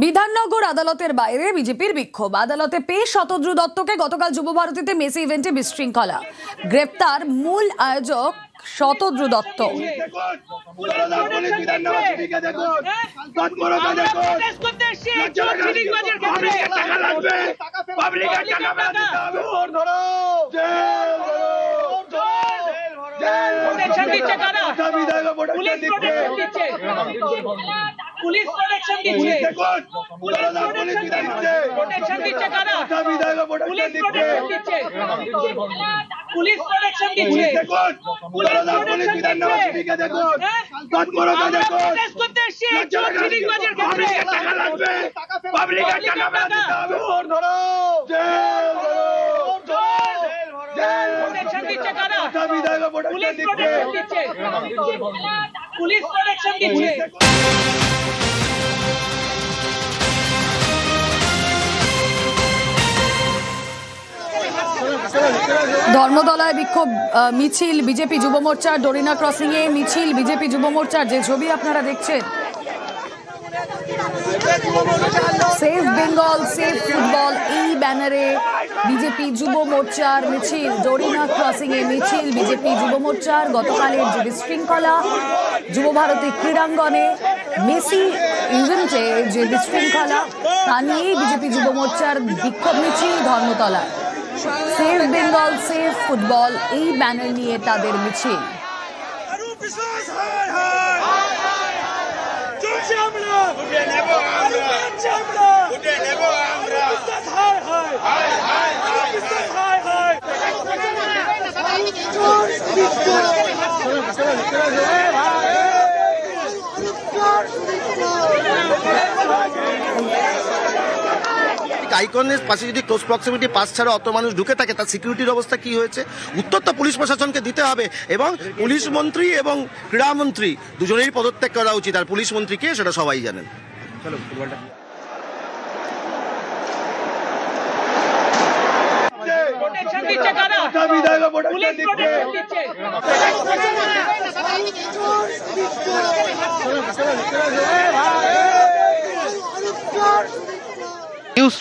বিধাননগর আদালতের বাইরে বিজেপির বিক্ষোভ। আদালতে পেশ শতদ্রু দত্তকে। গতকাল যুবভারতীতে মেসি ইভেন্টে বিশৃঙ্খলা, গ্রেপ্তার মূল আয়োজক শতদ্রু দত্ত। পুলিশ প্রোটেকশন দিচ্ছে, প্রোটেকশন দিচ্ছে কারা? পুলিশ প্রোটেকশন দিচ্ছে, পুলিশ প্রোটেকশন দিচ্ছে, প্রোটেস্ট করতে এসেছি চোর চিটিংবাজের ক্ষেত্রে। পাবলিকের টাকা দিতে হবে, প্রোটেকশন দিচ্ছে কারা? পুলিশ প্রোটেকশন দিচ্ছে, পুলিশ প্রোটেকশন দিচ্ছে। ধর্মতলায় বিক্ষোভ মিছিল বিজেপি যুব মোর্চার। ডোরিনা ক্রসিং এ মিছিল বিজেপি যুব মোর্চার। যে ছবি আপনারা দেখছেন, সেভ বেঙ্গল সেভ ফুটবল এই ব্যানারে বিজেপি যুব মোর্চার মিছিল। ডোরিনা ক্রসিং এ মিছিল বিজেপি যুব মোর্চার। গতকালের যে বিশৃঙ্খলা যুবভারতী ক্রীড়াঙ্গনে মেসি ইভেন্টে যে বিশৃঙ্খলা, তা নিয়েই বিজেপি যুব মোর্চার বিক্ষোভ মিছিল ধর্মতলায়। সেভ বেঙ্গল সেভ ফুটবল এই ব্যানার নিয়ে তাদের মিছিল। আইকনের পাশে যদি ক্লোজ প্রক্সিমিটি পাস ছাড়া অত মানুষ ঢুকে থাকে, তার সিকিউরিটির অবস্থা কি হয়েছে? উত্তর তো পুলিশ প্রশাসনকে দিতে হবে, এবং পুলিশ মন্ত্রী এবং ক্রীড়ামন্ত্রী দুজনেই পদত্যাগ করা উচিত। আর পুলিশ মন্ত্রী কে সেটা সবাই জানেন। চলো ফুটবলটা প্রোটেকশন দিচ্ছে কারা? পুলিশ প্রোটেকশন দিচ্ছে, নিউজ